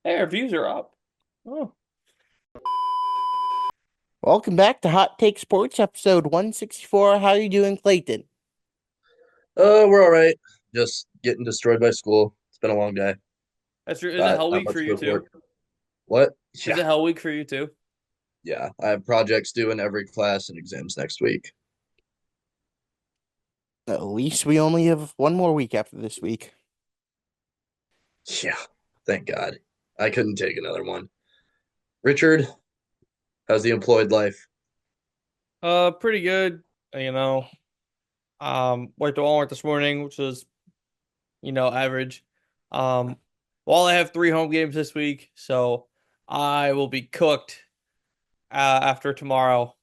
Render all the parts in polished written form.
Hey, our views are up. Oh, Welcome back to Hot Take Sports, episode 164. How you doing, Clayton? we're all right. Just getting destroyed by school. It's been a long day. That's true. Is it Got Hell not Week much for to you report. too? What? Is Yeah, it Hell Week for you too? yeah. I have projects due in every class and exams next week. At least we only have one more week after this week. Yeah, thank God. I couldn't take another one. Richard, how's the employed life? Pretty good. You know, went to Walmart this morning, which was, average. Um, well, I have three home games this week, so I will be cooked after tomorrow.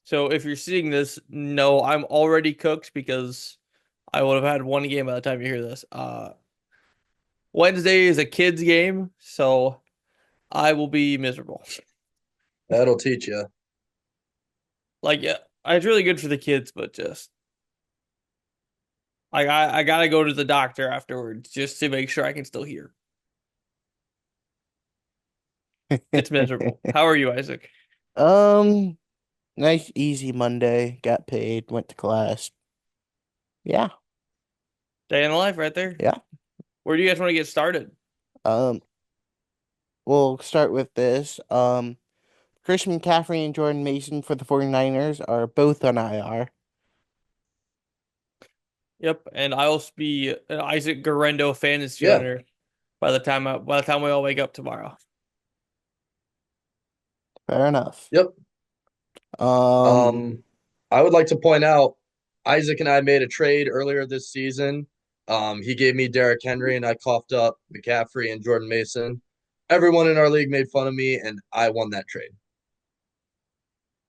So if you're seeing this, no, I'm already cooked because I would have had one game by the time you hear this. Wednesday is a kids game, so I will be miserable. That'll teach you. Like, yeah, it's really good for the kids, but just like I gotta go to the doctor afterwards just to make sure I can still hear. It's miserable. How are you, Isaac? Um, nice, easy Monday. Got paid, went to class. Yeah, Day in the life right there. yeah. Where do you guys want to get started? Um, we'll start with this. Christian McCaffrey and Jordan Mason for the 49ers are both on IR. Yep, and I'll be an Isaac Garendo fantasy Yeah. owner by the time we all wake up tomorrow. Fair enough. Yep. Um, I would like to point out Isaac and I made a trade earlier this season. He gave me Derrick Henry and I coughed up McCaffrey and Jordan Mason. Everyone in our league made fun of me and I won that trade.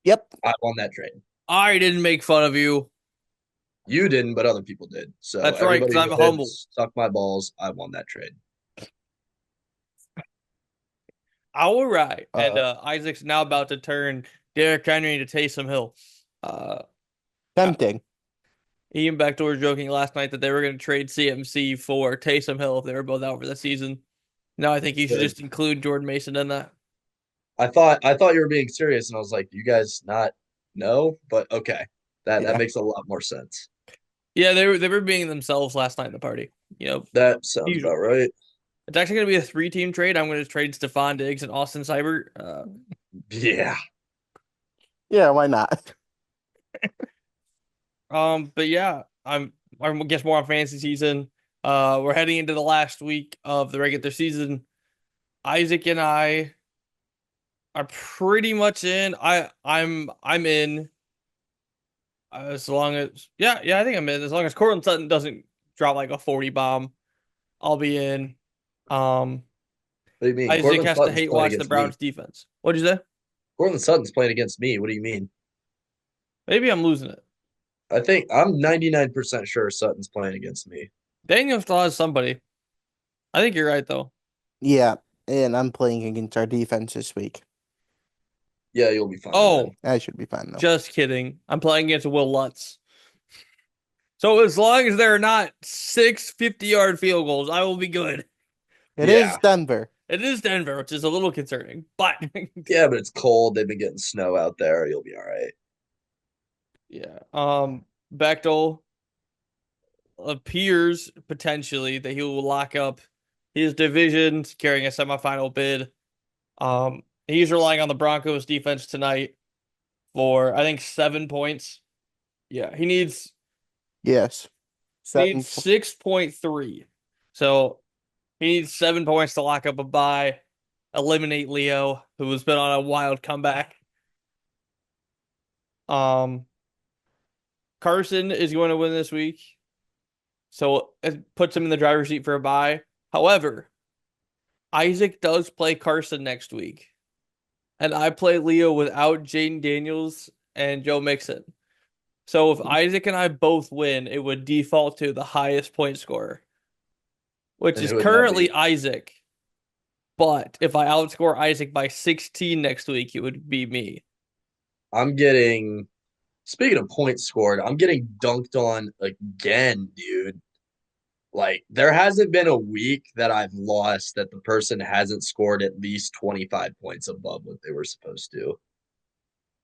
yep. I won that trade. I didn't make fun of you. You didn't, but other people did. So That's right, because everybody I'm who did humble. suck my balls. I won that trade. All right. And Uh, Isaac's now about to turn Derrick Henry into Taysom Hill. Uh, Tempting. Ian Becktor was joking last night that they were going to trade CMC for Taysom Hill if they were both out for the season. Now I think you should good. just include Jordan Mason in that. I thought you were being serious, and I was like, you guys not know, but okay, that Yeah. makes a lot more sense. Yeah, they were being themselves last night in the party. That sounds about Usual. right. It's actually going to be a three-team trade. I'm going to trade Stephon Diggs and Austin Seibert. Yeah. Yeah, why not? But yeah, I guess more on fantasy season. We're heading into the last week of the regular season. Isaac and I are pretty much in. I'm in as long as yeah, I think I'm in as long as Cortland Sutton doesn't drop like a 40 bomb. I'll be in. Um, What do you mean? Isaac Cortland has to Sutton's hate playing watch the against me. Browns defense. What'd you say? Cortland Sutton's playing against me. What do you mean? Maybe I'm losing it. I think I'm 99% sure Sutton's playing against me. Daniel still has somebody. I think you're right though. Yeah, and I'm playing against our defense this week. Yeah, you'll be fine Oh, then. I should be fine though. just kidding. I'm playing against Will Lutz. So as long as there are not 6 50-yard field goals, I will be good. It is Yeah. Denver. It is Denver, which is a little concerning, but Yeah, but it's cold. They've been getting snow out there. You'll be all right. yeah. Bechtel appears potentially that he will lock up his division, securing a semifinal bid. He's relying on the Broncos defense tonight for I think 7 points. Yeah, Yes. he needs Seven. 6.3. So he needs 7 points to lock up a bye, eliminate Leo, who has been on a wild comeback. Um, Carson is going to win this week, so it puts him in the driver's seat for a bye. However, Isaac does play Carson next week, and I play Leo without Jaden Daniels and Joe Mixon. So if Isaac and I both win, it would default to the highest point scorer, which And is who would that currently be? Isaac. But if I outscore Isaac by 16 next week, it would be me. I'm getting, speaking of points scored, I'm getting dunked on again, dude. Like there hasn't been a week that I've lost that the person hasn't scored at least 25 points above what they were supposed to.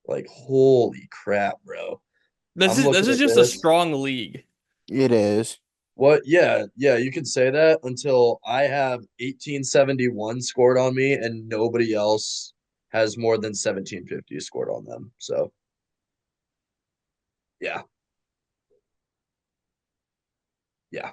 Like holy crap, bro. This I'm is this looking is at just a this. strong league. It is. What? Yeah, yeah, you can say that until I have 1871 scored on me and nobody else has more than 1750 scored on them. So, yeah, yeah.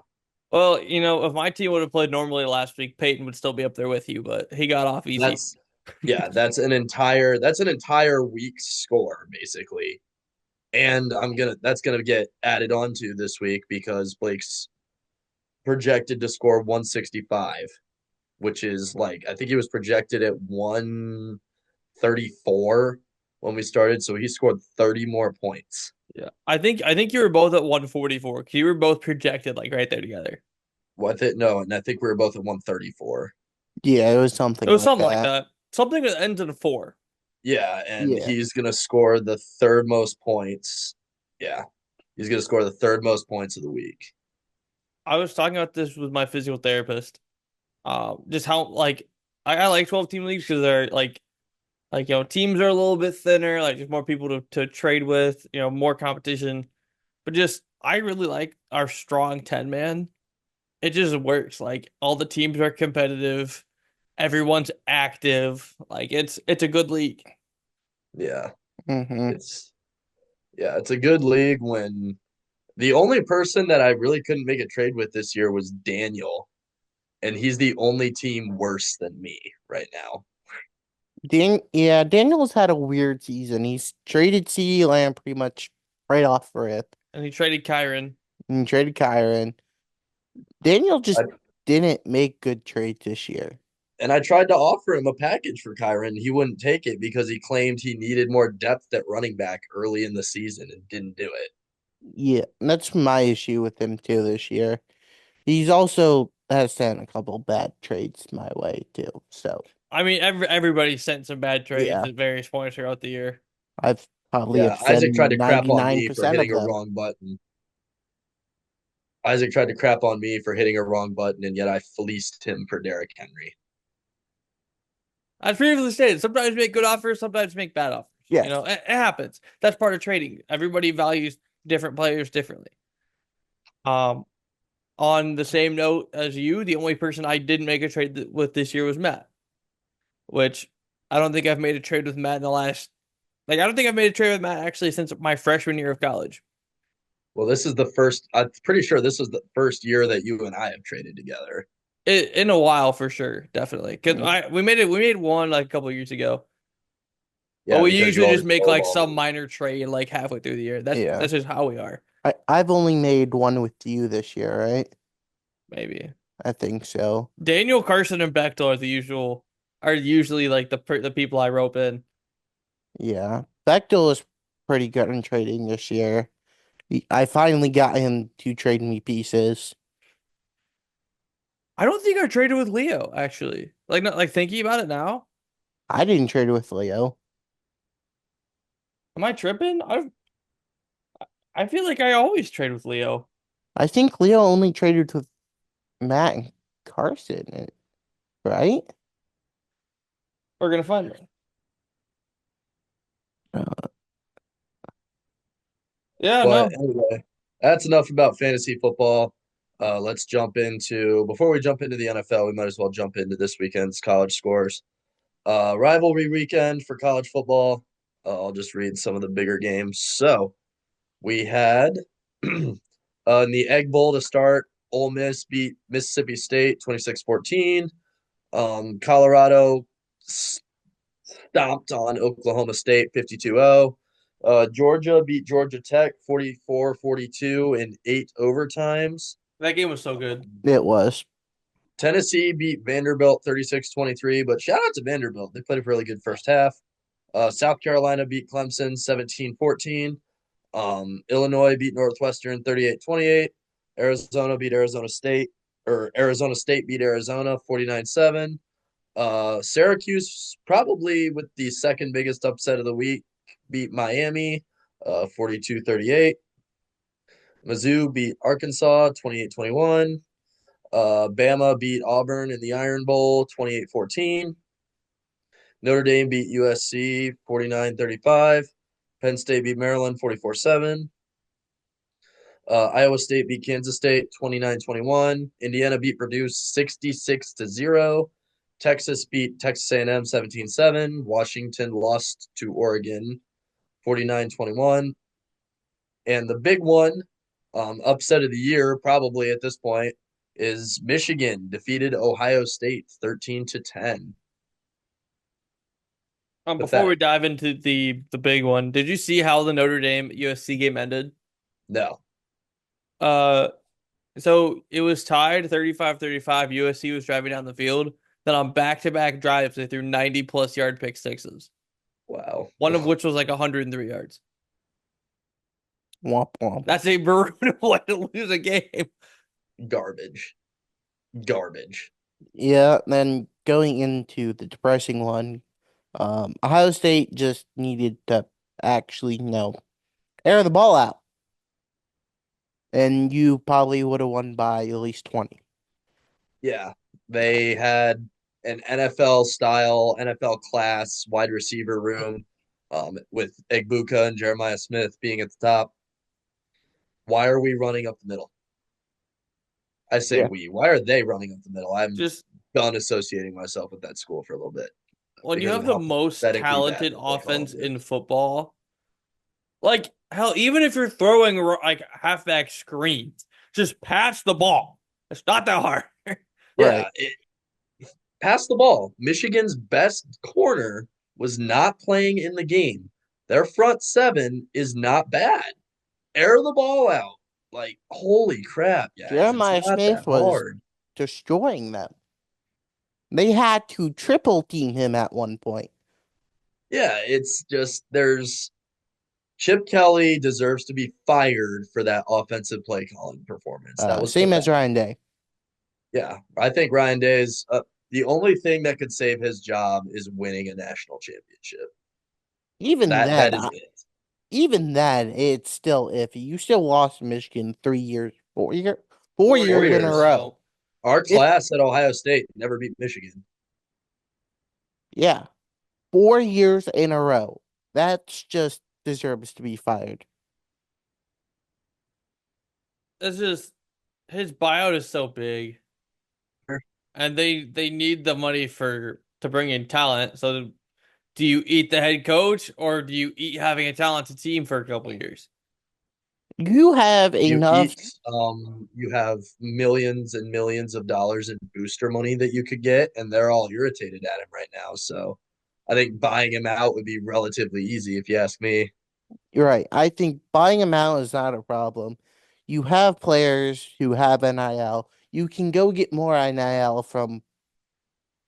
Well, if my team would have played normally last week, Peyton would still be up there with you, but he got off easy. That's yeah, that's an entire week's score basically. And that's gonna get added onto this week because Blake's projected to score 165, which is like I think he was projected at 134 when we started, so he scored 30 more points. Yeah. I think you were both at 144 because you were both projected like right there together. What it no, and I think we were both at 134. Yeah, it was It something was like something like that. that. Something that ends in a four. Yeah, and Yeah. he's gonna score the third most points. Yeah, he's gonna score the third most points of the week. I was talking about this with my physical therapist. Just how like I like 12 team leagues because they're teams are a little bit thinner, like just more people to trade with, more competition. But just I really like our strong 10 man. It just works. Like all the teams are competitive, everyone's active. Like it's a good league. Yeah, Mm-hmm. it's it's a good league when the only person that I really couldn't make a trade with this year was Daniel, and he's the only team worse than me right now. Yeah, Daniel's had a weird season. He's traded CeeDee Lamb pretty much right off rip And he traded Kyron. and traded Kyron. Daniel I, just didn't make good trades this year. and I tried to offer him a package for Kyron. He wouldn't take it because he claimed he needed more depth at running back early in the season and didn't do it. Yeah, and that's my issue with him too this year. He's also has sent a couple bad trades my way too. So I mean, everybody sent some bad trades yeah, at various points throughout the year. I've probably Yeah, have said Isaac tried to crap on me for 99% of hitting a them. wrong button. Isaac tried to crap on me for hitting a wrong button, and yet I fleeced him for Derrick Henry. As previously stated, sometimes make good offers, sometimes make bad offers. Yes. It happens. That's part of trading. Everybody values different players differently. Um, on the same note as you, the only person I didn't make a trade with this year was Matt, which I don't think I've made a trade with Matt in the last, I don't think I've made a trade with Matt actually since my freshman year of college. Well, this is the first. I'm pretty sure this is the first year that you and I have traded together. In a while for sure, definitely. Because Mhm. we made one like a couple years ago. But Yeah, we because you usually always just make like lowball some me. minor trade like halfway through the year. That's Yeah. that's just how we are. I've only made one with you this year, right? Maybe. I think so. Daniel, Carson, and Bechtel are usually like the people I rope in. Yeah. Bechtel is pretty good in trading this year. I finally got him to trade me pieces. I don't think I traded with Leo actually. Like not like thinking about it now. I didn't trade with Leo. Am I tripping? I feel like I always trade with Leo. I think Leo only traded with Matt and Carson, right? We're gonna find it. Uh, Yeah, But no. anyway, that's enough about fantasy football. Let's jump into before we jump into the NFL, we might as well jump into this weekend's college scores. Rivalry weekend for college football. I'll just read some of the bigger games. So we had in the Egg Bowl to start, Ole Miss beat Mississippi State 26-14. Colorado stomped on Oklahoma State 52-0. Georgia beat Georgia Tech 44-42 in 8 overtimes. That game was so good. it was. Tennessee beat Vanderbilt 36-23, but shout out to Vanderbilt. They played a really good first half. South Carolina beat Clemson 17-14. Illinois beat Northwestern 38-28. Arizona beat Arizona State, or Arizona State beat Arizona 49-7. Syracuse, probably with the second biggest upset of the week, beat Miami 42-38. Mizzou beat Arkansas 28-21. Bama beat Auburn in the Iron Bowl 28-14. Notre Dame beat USC 49-35. Penn State beat Maryland 44-7. Iowa State beat Kansas State 29-21. Indiana beat Purdue 66-0. Texas beat Texas A&M 17-7. Washington lost to Oregon 49-21. And the big one, upset of the year probably at this point, is Michigan defeated Ohio State 13-10. Before we Pathetic. dive into the big one, did you see how the Notre Dame USC game ended? No. Uh, so it was tied 35-35. USC was driving down the field. Then on back-to-back drives, they threw 90 plus yard pick sixes. Wow. One of which was like 103 yards. Womp womp. That's a brutal way to lose a game. Garbage. Garbage. Yeah, then going into the depressing one, Ohio State just needed to actually, air the ball out. And you probably would have won by at least 20. Yeah. They had an NFL style, NFL class wide receiver room with Egbuka and Jeremiah Smith being at the top. Why are we running up the middle? I say Yeah. we. Why are they running up the middle? I'm Just done associating myself with that school for a little bit when you because have of the how most pathetically bad talented the play calling offense is. in football, like hell, even if you're throwing like halfback screens, just pass the ball. It's not that hard. Right. Yeah, pass the ball. Michigan's best corner was not playing in the game. Their front seven is not bad. Air the ball out. Like, holy crap, guys. It's Jeremiah not that Smith was hard. destroying them. They had to triple team him at one point. Yeah, it's just there's Chip Kelly deserves to be fired for that offensive play calling performance. That was Same as pathetic. Ryan Day. Yeah, I think Ryan Day's the only thing that could save his job is winning a national championship. Even That then, is it. it's still iffy. You still lost Michigan 3 years, 4 years, four 4 4 years years in in a a years. row. row. Our It class at Ohio State never beat Michigan. Yeah, 4 years in a row. That's just deserves to be fired. It's just his buyout is so big, and they need the money for to bring in talent. So do you eat the head coach or do you eat having a talented team for a couple of years? You have You enough, eat, you have millions and millions of dollars in booster money that you could get, and they're all irritated at him right now. So I think buying him out would be relatively easy if you ask me. you're right. I think buying him out is not a problem. You have players who have NIL. You can go get more NIL from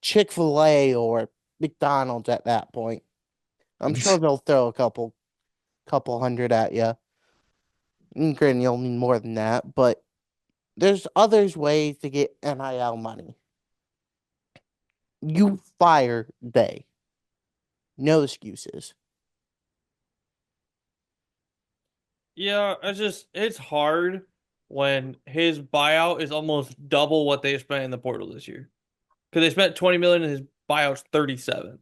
Chick-fil-A or McDonald's at that point. I'm sure they'll throw a couple hundred at you. Granted, you'll need more than that, but there's others ways to get NIL money. You fire Day. No excuses. Yeah, it's hard when his buyout is almost double what they spent in the portal this year. Because they spent 20 million and his buyout's 37.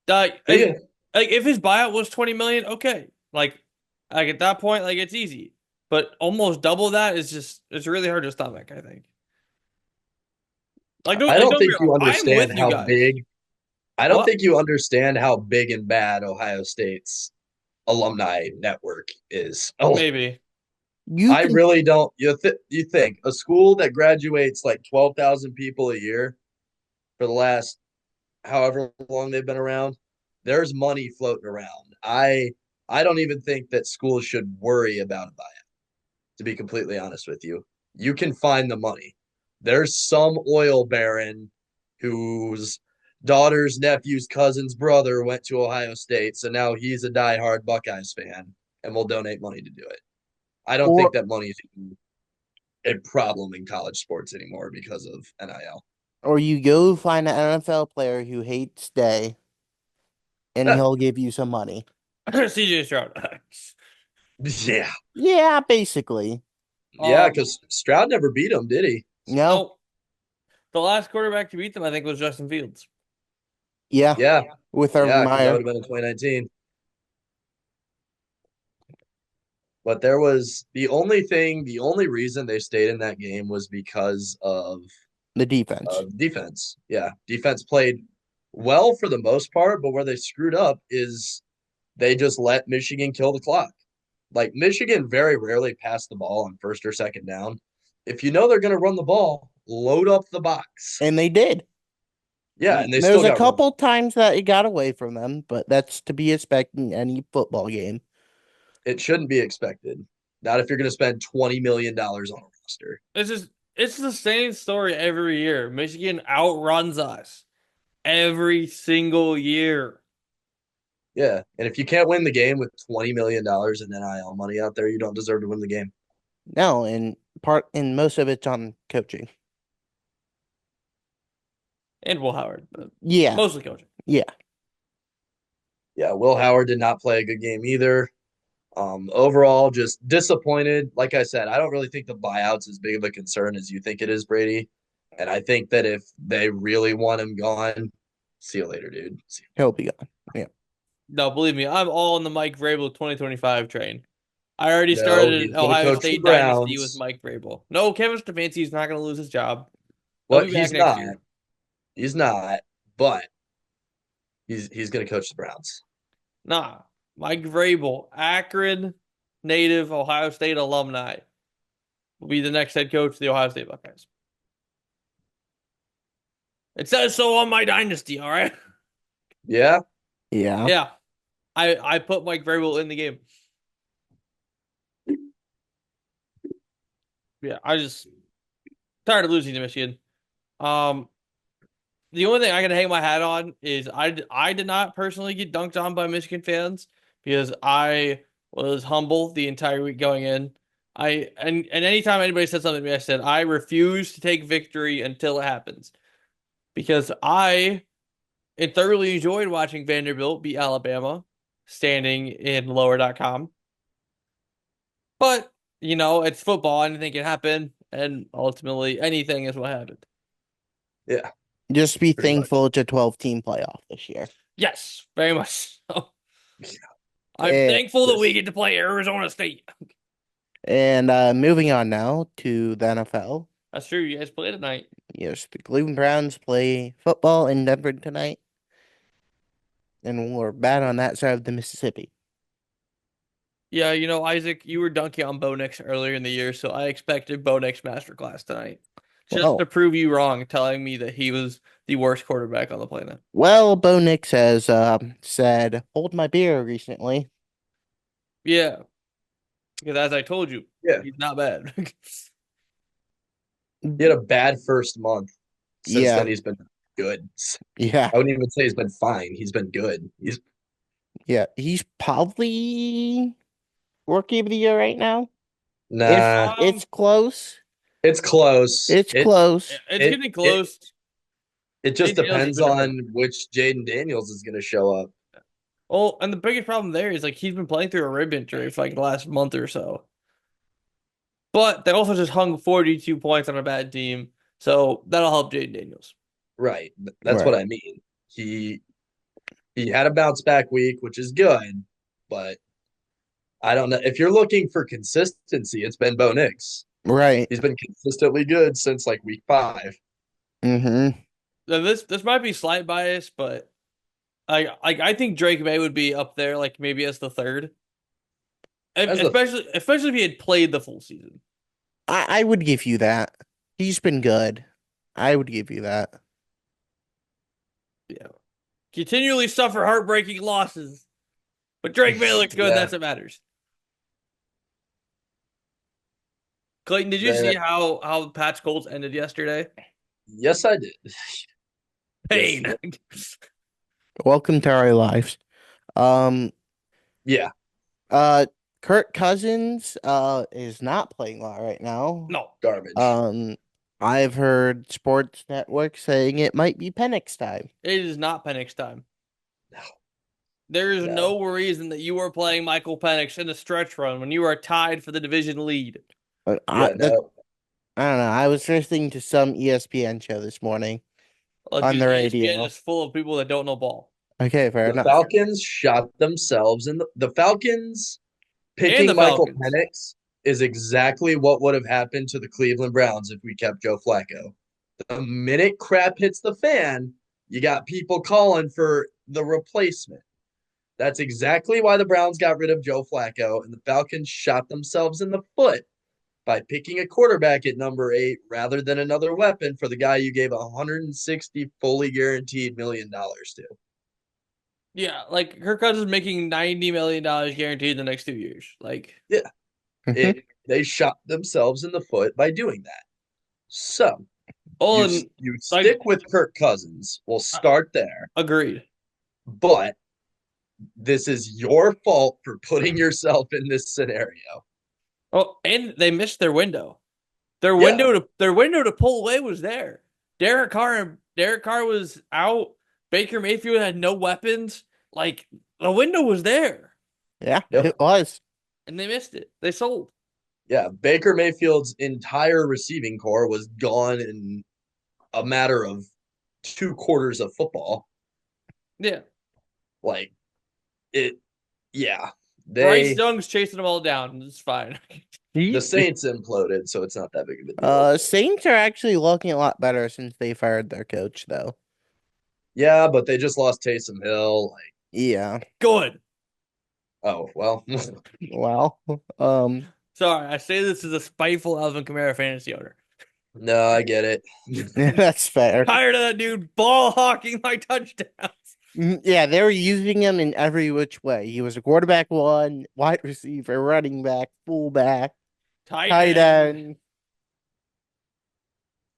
Like, Yeah, if his buyout was 20 million, okay. Like at that point, like it's easy. But almost double that is just it's really hard to stomach, I think. I don't Don't get think me wrong, you I am understand with you how guys. big. I don't What? think you understand how big and bad Ohio State's alumni network is. Oh, Maybe. You I can really don't. You think a school that graduates like 12,000 people a year for the last however long they've been around, there's money floating around. I don't even think that schools should worry about a buyout, to be completely honest with you. You can find the money. There's some oil baron whose daughter's nephew's cousin's brother went to Ohio State, so now he's a diehard Buckeyes fan and will donate money to do it. I don't think or that money is a problem in college sports anymore because of NIL. or you go find an NFL player who hates Day and he'll give you some money. CJ Stroud. Yeah. Yeah, basically. Yeah, because Stroud never beat him, did he? No. No, the last quarterback to beat them, I think, was Justin Fields. Yeah. Yeah, With yeah, Urban because that would Meyer. have been in 2019. But there was the only reason they stayed in that game was because of The defense. defense. Yeah, defense played well for the most part, but where they screwed up is they just let Michigan kill the clock. Like Michigan very rarely pass the ball on first or second down. If you know they're going to run the ball, load up the box. And they did. Yeah, and they There's still a got run. couple times that it got away from them, but that's to be expected in any football game. It shouldn't be expected. Not if you're going to spend $20 million on a roster. It's the same story every year. Michigan outruns us every single year. Yeah, and if you can't win the game with $20 million in NIL money out there, you don't deserve to win the game. No, and most of it's on coaching. And Will Howard, but Yeah. mostly coaching. Yeah. Yeah, Will Howard did not play a good game either. Overall, just disappointed. Like I said, I don't really think the buyout's as big of a concern as you think it is, Brady. And I think that if they really want him gone, see you later, dude. He'll be gone. Yeah. No, believe me, I'm all on the Mike Vrabel 2025 train. I already No, started he's an going to Ohio coach the State dynasty with Browns. Mike Vrabel. No, Kevin Stefanski's not going to lose his job. He'll But be back he's next not. year. He's not. But he's going to coach the Browns. Nah, Mike Vrabel, Akron native Ohio State alumni, will be the next head coach of the Ohio State Buckeyes. It says so on my dynasty, all right? Yeah. Yeah. Yeah, I put Mike Vrabel in the game. Yeah, I just tired of losing to Michigan. Um, the only thing I can hang my hat on is I did not personally get dunked on by Michigan fans because I was humble the entire week going in. And anytime anybody said something to me, I said I refuse to take victory until it happens because I thoroughly enjoyed watching Vanderbilt beat Alabama, standing in lower.com. But it's football; anything can happen, and ultimately, anything is what happened. Yeah. Just be Pretty much. thankful it's a 12-team playoff this year. Yes, very much so. I'm And, thankful that we get to play Arizona State. and moving on now to the NFL. That's true. You guys play tonight. Yes, the Cleveland Browns play football in Denver tonight. And we're bad on that side of the Mississippi. Yeah, Isaac, you were dunking on Bo Nix earlier in the year, so I expected Bo Nix masterclass tonight. Just Well, to prove you wrong, telling me that he was the worst quarterback on the planet. Bo Nix has said, "Hold my beer" recently. Yeah, because as I told you, Yeah. he's not bad. He had a bad first month. Since Yeah, then, he's been good. yeah, I wouldn't even say he's been fine. He's been good. yeah. He's probably rookie of the year right now. If Nah. it's close, It's close. it's close. It's It getting it close. it just Jaden Daniels has depends been amazing. on which Jaden Daniels is going to show up. Oh, and the biggest problem there is he's been playing through a rib injury for the last month or so. But they also just hung 42 points on a bad team, so that'll help Jaden Daniels. Right. That's what Right. I mean. He had a bounce back week, which is good, but I don't know. If you're looking for consistency, it's been Bo Nix. Right. He's been consistently good since week 5. Mm-hmm. Now, this might be slight bias, but I think Drake May would be up there, maybe as the third, As the especially if he had played the full season. I would give you that. He's been good. I would give you that. Yeah, continually suffer heartbreaking losses, but Drake May looks good. Yeah. That's what matters. Clayton, did you Man, see how Pat's Colts ended yesterday? yes, I did. Pain. Welcome to our lives. Um, Yeah. uh, Kirk Cousins is not playing well right now. No, Garbage. I've heard Sports Network saying it might be Penix time. it is not Penix time. No. There is No. no reason that you are playing Michael Penix in a stretch run when you are tied for the division lead. But Yeah, no. I don't know. I was listening to some ESPN show this morning on Dude, the ESPN radio. is full of people that don't know ball. Okay, fair The enough. Falcons shot themselves in the Falcons And the picking Michael Falcons. Penix is exactly what would have happened to the Cleveland Browns if we kept Joe Flacco. The minute crap hits the fan, you got people calling for the replacement. That's exactly why the Browns got rid of Joe Flacco, and the Falcons shot themselves in the foot by picking a quarterback at number 8 rather than another weapon for the guy you gave 160 fully guaranteed $1 million to. Yeah, like Kirk Cousins making $90 million guaranteed in the next 2 years. Like, Yeah, Mhm. they shot themselves in the foot by doing that. So oh, you and you like, stick with Kirk Cousins. We'll uh, start there, agreed. but this is your fault for putting yourself in this scenario. Oh, and they missed their window. Yeah, Their window to pull away was there. Derek Carr was out. Baker Mayfield had no weapons. Like the window was there, Yeah, yep, it was. and they missed it. They sold. yeah. Baker Mayfield's entire receiving core was gone in a matter of 2 quarters of football. Yeah, Like it, yeah. Bryce They Young's chasing them all down. It's fine. the Saints imploded, so it's not that big of a deal. Saints are actually looking a lot better since they fired their coach, though. Yeah, but they just lost Taysom Hill. Like, Yeah. Good. oh well. Well, Sorry, I say this as a spiteful Alvin Kamara fantasy owner. No, I get it. that's fair. Tired of that dude ball hawking my touchdowns. Yeah, they were using him in every which way. He was a quarterback one, wide receiver, running back, fullback, Tight tight end. end.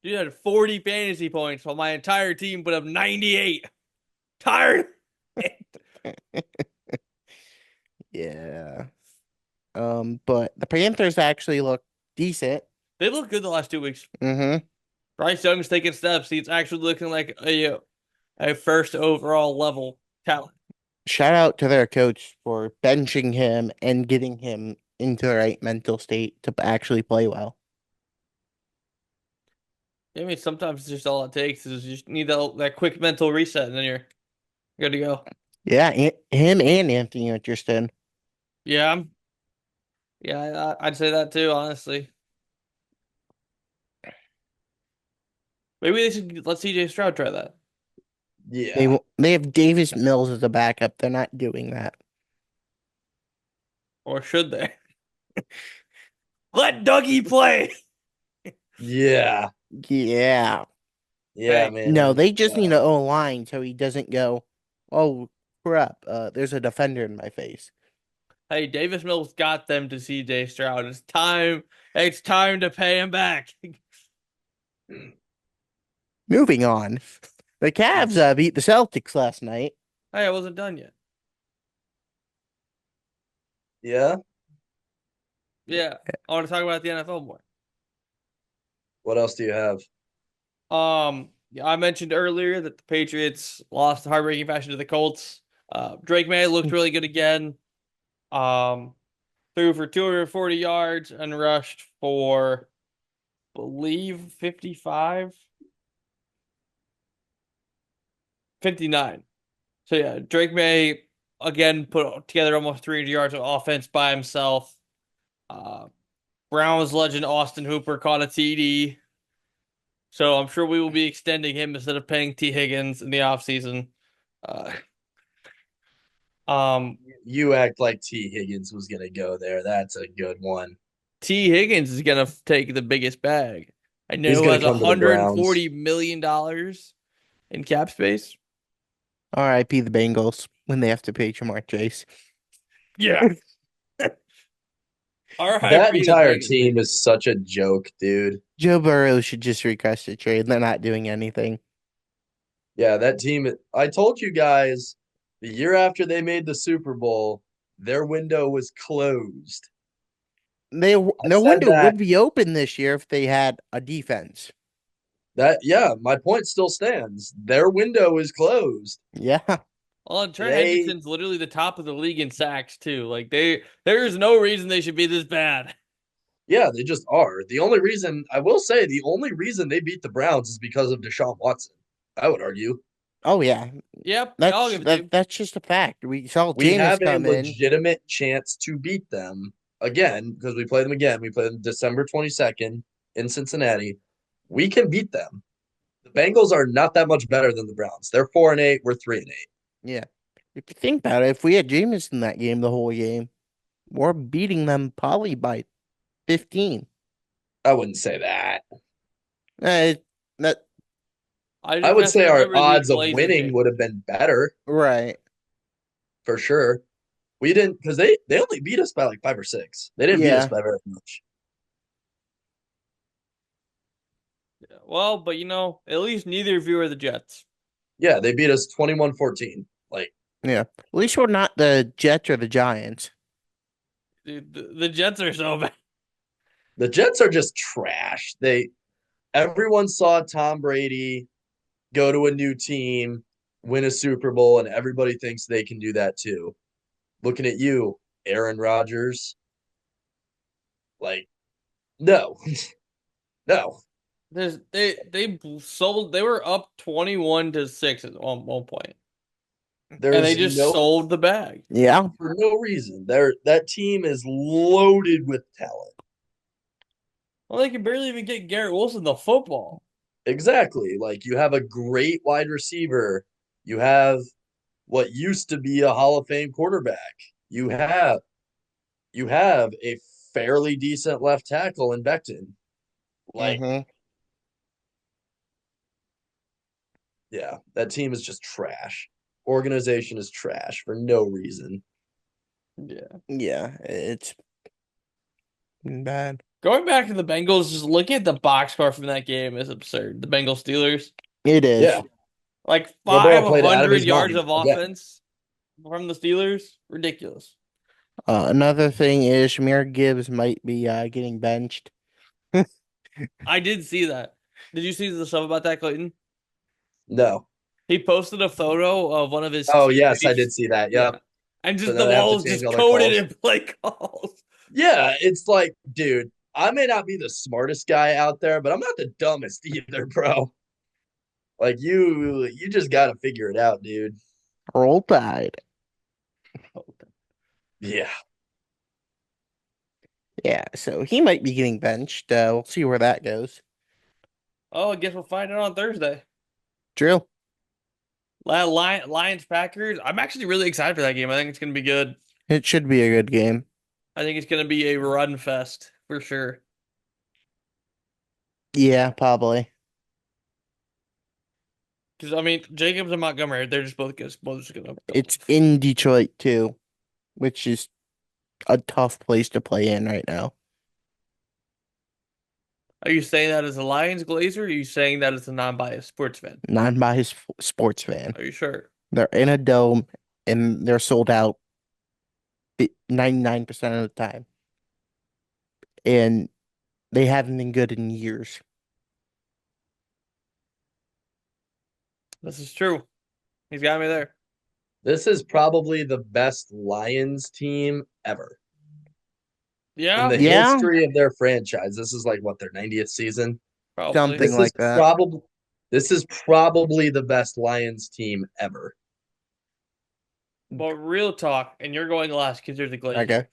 Dude had 40 fantasy points while my entire team put up 98. Tired. Yeah. But the Panthers actually look decent. They look good the last 2 weeks. Mm-hmm. Bryce Young's taking steps. He's actually looking like a first overall level talent. Shout out to their coach for benching him and getting him into the right mental state to actually play well. I mean, sometimes it's just all it takes is you just need that quick mental reset, and then you're good to go. Yeah, him and Anthony Richardson. Yeah, yeah, I'd say that too, honestly. Maybe they should let CJ Stroud try that. Yeah. They have Davis Mills as a backup. They're not doing that. Or should they? Let Dougie play. Yeah. Yeah. Yeah, Hey, No, man. they just need an O line so he doesn't go, oh crap, there's a defender in my face. hey, Davis Mills got them to CJ Stroud. It's time. It's time to pay him back. Moving on. The Cavs beat the Celtics last night. Hey, I wasn't done yet. Yeah. Yeah, I want to talk about the NFL more. What else do you have? Yeah, I mentioned earlier that the Patriots lost in heartbreaking fashion to the Colts. Drake May looked really good again. Um, threw for 240 yards and rushed for, I believe, 55, 59. So yeah, Drake May again put together almost 300 yards of offense by himself. Uh, Browns legend Austin Hooper caught a TD. So I'm sure we will be extending him instead of paying T. Higgins in the offseason. Uh, um, You act like T. Higgins was gonna go there. That's a good one. T. Higgins is gonna take the biggest bag. I He's know who gonna has come to the Browns. $140 million in cap space. RIP the Bengals when they have to pay Jamar Chase. Yeah. That R.I.P. the entire Bengals, team baby. is such a joke, dude. Joe Burrow should just request a trade. They're not doing anything. Yeah, that team. I told you guys the year after they made the Super Bowl, their window was closed. I No said window that. would be open this year if they had a defense. Yeah, my point still stands. Their window is closed. Yeah. Well, and Trent They Hendrickson's literally the top of the league in sacks too. Like there is no reason they should be this bad. Yeah, they just are. The only reason I will say the only reason they beat the Browns is because of Deshaun Watson. I would argue. Oh yeah, Yep, I'll that's give it to that you. that's just a fact. We saw We Jameis have a come in. legitimate chance to beat them again because we play them again. We play them December 22nd in Cincinnati. We can beat them. The Bengals are not that much better than the Browns. They're 4-8. We're 3-8. Yeah, if you think about it, if we had Jameis in that game the whole game, we're beating them probably by 15. I wouldn't say that. Uh, that I I just would have to say our remember league odds of plays have winning changed. would have been better right? for sure. We didn't because they only beat us by like 5 or 6. They didn't beat us Yeah, by very much. Yeah, well, but at least neither of you are the Jets. Yeah, they beat us 21-14. Like yeah. At least we're not the Jets or the Giants. Dude, the Jets are so bad. the Jets are just trash. Everyone saw Tom Brady go to a new team, win a Super Bowl, and everybody thinks they can do that too. Looking at you, Aaron Rodgers. Like, no, no. They were up 21-6 at one point. And they There's just no sold the bag. Yeah, for no reason. That team is loaded with talent. Well, they can barely even get Garrett Wilson the football. Exactly. Like you have a great wide receiver. You have what used to be a Hall of Fame quarterback. You have you have a fairly decent left tackle in Becton. Like, mm-hmm. yeah, that team is just trash. Organization is trash for no reason. Yeah. Yeah, it's bad. Going back to the Bengals, just looking at the box score from that game is absurd. The Bengals Steelers. It is. Yeah, Like Joe Burrow played out of 500 his yards mind of again. offense from the Steelers. Ridiculous. Another thing is Shamir Gibbs might be getting benched. I did see that. Did you see the stuff about that, Clayton? No. He posted a photo of one of his Oh yes, I teammates. did see that. Yeah. Yep. And So just now the they have to walls change just all their coded calls. in play calls. Yeah, it's like, dude, I may not be the smartest guy out there, but I'm not the dumbest either, bro. Like you just got to figure it out, dude. Roll Tide. Yeah. Yeah, so he might be getting benched. We'll see where that goes. Oh, I guess we'll find out on Thursday. True. Lions Packers. I'm actually really excited for that game. I think it's going to be good. It should be a good game. I think it's going to be a run fest for sure. Yeah, probably. Because I mean, Jacobs and Montgomery, they're just both just going to. It's in Detroit too, which is a tough place to play in right now. Are you saying that as a Lions Glazer? Or are you saying that as a non-biased sports fan? Non-biased sports fan. Are you sure? They're in a dome and they're sold out 99% of the time. And they haven't been good in years. This is true. He's got me there. This is probably the best Lions team ever. In Yeah, the Yeah, history of their franchise. This is like what their 90th season. probably. something This is like that. probably this is probably the best Lions team ever. But real talk, and you're going last because you're the Glazer.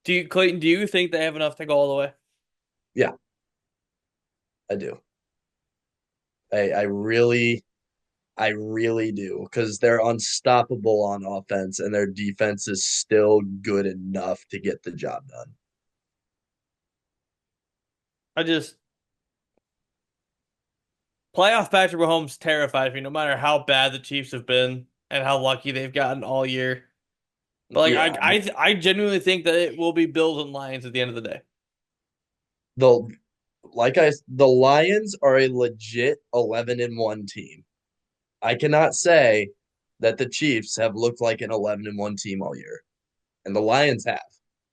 Okay. Clayton, do you think they have enough to go all the way? Yeah, I do. I really do because they're unstoppable on offense and their defense is still good enough to get the job done. I just playoff Patrick Mahomes terrifies me, no matter how bad the Chiefs have been and how lucky they've gotten all year. But like, Yeah, I genuinely think that it will be Bills and Lions at the end of the day. the the Lions are a legit 11-1 team. I cannot say that the Chiefs have looked like an 11-1 team all year, and the Lions have.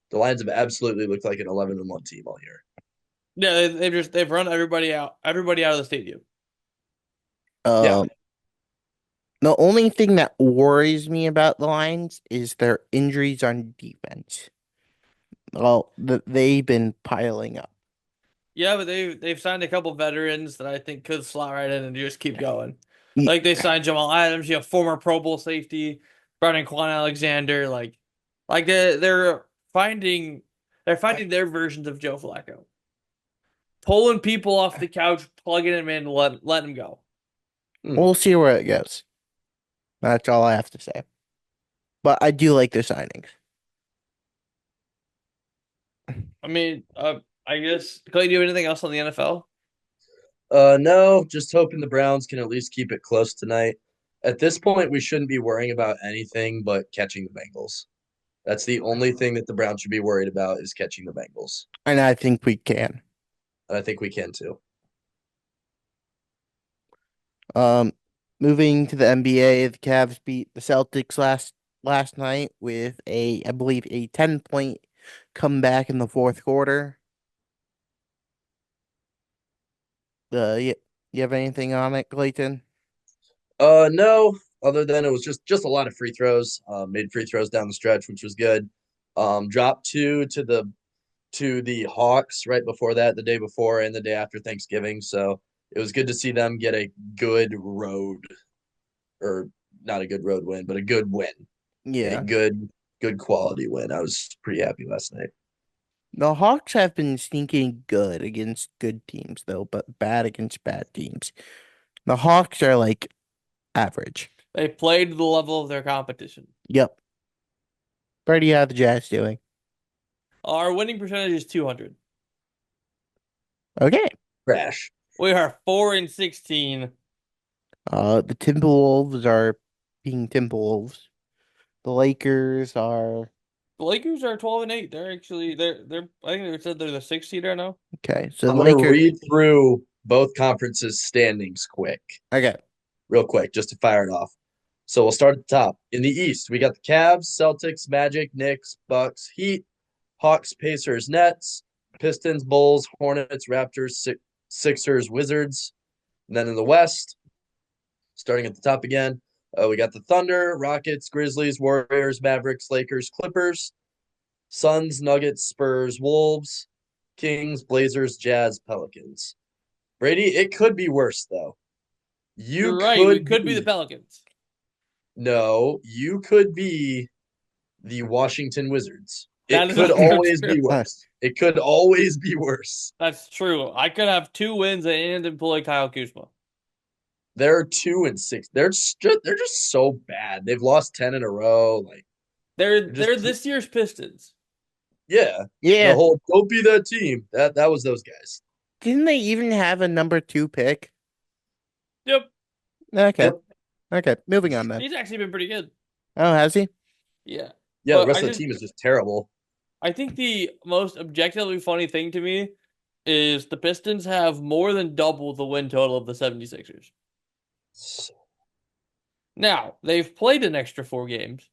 The Lions have absolutely looked like an 11-1 team all year. Yeah, they've run everybody out of the stadium. Yeah, Um, the only thing that worries me about the Lions is their injuries on defense. Well, they've been piling up. Yeah, but they've signed a couple veterans that I think could slot right in and just keep going. Ye- Like they signed Jamal Adams, you have former Pro Bowl safety, Brandon Quan Alexander, like finding they're finding their versions of Joe Flacco. Pulling people off the couch, plugging them in, let them go. We'll see where it goes. That's all I have to say. But I do like their signings. I mean, I guess Clay, do you have anything else on the NFL? No, just hoping the Browns can at least keep it close tonight. At this point, we shouldn't be worrying about anything but catching the Bengals. That's the only thing that the Browns should be worried about is catching the Bengals. And I think we can. And I think we can too. Um, Moving to the NBA, the Cavs beat the Celtics last night with I believe, a 10-point comeback in the fourth quarter. You have anything on it, Clayton? No, other than it was just a lot of free throws. Made free throws down the stretch, which was good. Dropped two to the Hawks right before that, the day before and the day after Thanksgiving. So it was good to see them get a good road, or not a good road win, but a good win, a Yeah. good quality win. I was pretty happy last night. The Hawks have been sneaking good against good teams, though, but bad against bad teams. The Hawks are like average. They played to the level of their competition. Yep. Brady, how the Jazz doing? Our winning percentage is 200. Okay. Crash. We are 4-16. The Timberwolves are being Timberwolves. The Lakers are The Lakers are 12-8. They're actually they're I think they said they're the sixth seed right now. okay. So I'm the gonna Lakers. read through both conferences standings Okay. real quick, just to fire it off. So we'll start at the top. In the East, we got the Cavs, Celtics, Magic, Knicks, Bucks, Heat, Hawks, Pacers, Nets, Pistons, Bulls, Hornets, Raptors, Sixers, Wizards. And then in the West, starting at the top again, we got the Thunder, Rockets, Grizzlies, Warriors, Mavericks, Lakers, Clippers, Suns, Nuggets, Spurs, Wolves, Kings, Blazers, Jazz, Pelicans. Brady, it could be worse though. You You're right. We could could be the be Pelicans. no, you could be the Washington Wizards. That It is could also always true. be worse. It could always be worse. That's true. I could have 2 wins and employ Kyle Kuzma. They're 2-6. They're just so bad. They've lost 10 in a row. Like They're they're they're just this year's Pistons. yeah. The Yeah. whole don't be that team. That was those guys. Didn't they even have a number 2 pick? Yep. Okay. Yep. Okay. Moving on then. He's actually been pretty good. Oh, has he? Yeah. Yeah, the But rest of the team is just terrible. I think the most objectively funny thing to me is the Pistons have more than double the win total of the 76ers. Now, they've played an extra 4 games,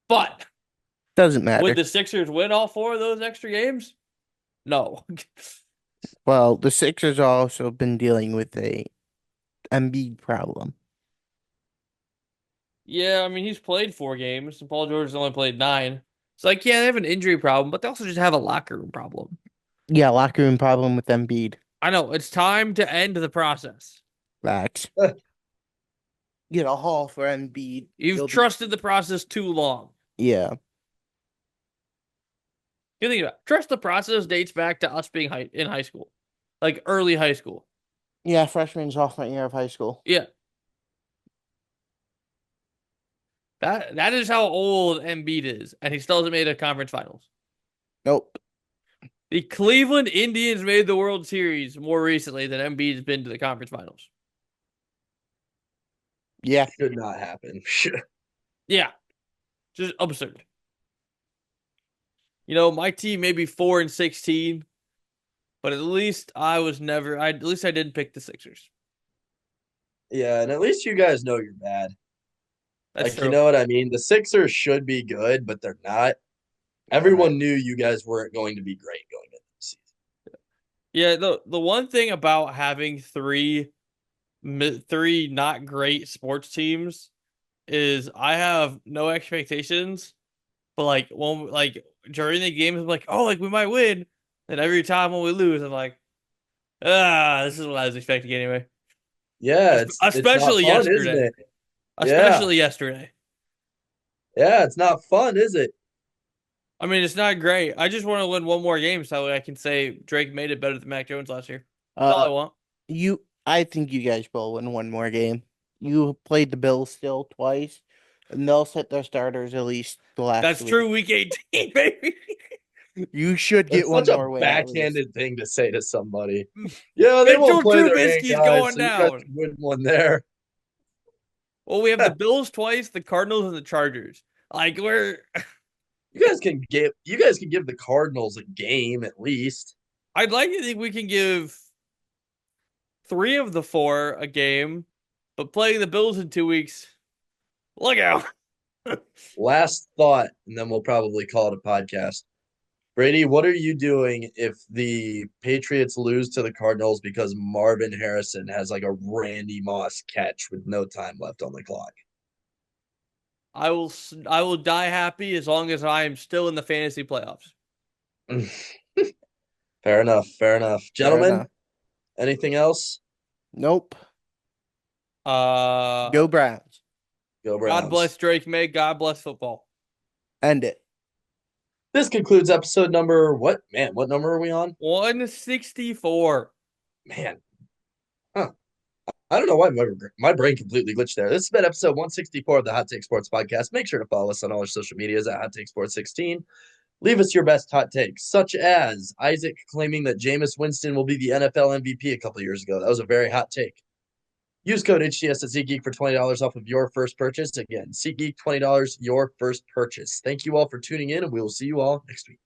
but Doesn't would matter. the Sixers win all 4 of those extra games? No. Well, the Sixers also been dealing with a Embiid problem. Yeah, I mean, he's played 4 games, and Paul George has only played 9. It's like, yeah, they have an injury problem, but they also just have a locker room problem. Yeah, locker room problem with Embiid. I know, it's time to end the process. Facts. Get a haul for Embiid. You've trusted the process too long. Yeah. You think about it. Trust the process dates back to us being in high school, like early high school. Yeah, freshman, sophomore year of high school. Yeah, that is how old Embiid is, and he still hasn't made a conference finals. Nope. The Cleveland Indians made the World Series more recently than Embiid's been to the conference finals. Yeah. Should not happen. Yeah, just absurd. You know, my team may be 4-16, but at least I was never. At least I didn't pick the Sixers. Yeah, and at least you guys know you're bad. That's You true. know what I mean? The Sixers should be good, but they're not. Everyone knew you guys weren't going to be great going into the season. Yeah, the one thing about having three not great sports teams is I have no expectations, but like during the games, I'm like, oh, like we might win. And every time when we lose, I'm like, this is what I was expecting anyway. Yeah, it's not Especially fun, isn't yesterday. it? Yeah. Especially yesterday. Yeah, it's not fun, is it? I mean, it's not great. I just want to win one more game so I can say Drake made it better than Mac Jones last year. That's all I Uh, want. I think you guys will win one more game. You played the Bills still twice, and they'll set their starters at least the last That's week. true. Week 18, baby. You should get That's one such a more win at least. backhanded thing to say to somebody. Yeah, they won't Mitchell play their main Trubisky's guys, going so you guys down. can win one there. Well, we have the Bills twice, the Cardinals, and the Chargers. Like we're You guys can give the Cardinals a game at least. I'd like to think we can give 3 of the 4 a game, but playing the Bills in 2 weeks, look out. Last thought, and then we'll probably call it a podcast. Brady, what are you doing if the Patriots lose to the Cardinals because Marvin Harrison has like a Randy Moss catch with no time left on the clock? I will die happy as long as I am still in the fantasy playoffs. Fair enough. Fair enough. Fair Gentlemen, enough. anything else? Nope. Go Browns. Go God Browns. bless Drake May. God bless football. End it. This concludes episode number what? Man, what number are we on? 164. Man. Huh. I don't know why my brain completely glitched there. This has been episode 164 of the Hot Take Sports Podcast. Make sure to follow us on all our social medias at Hot Take Sports 16. Leave us your best hot takes, such as Isaac claiming that Jameis Winston will be the NFL MVP a couple years ago. That was a very hot take. Use code HTS at SeatGeek for $20 off of your first purchase. Again, SeatGeek, $20, your first purchase. Thank you all for tuning in, and we will see you all next week.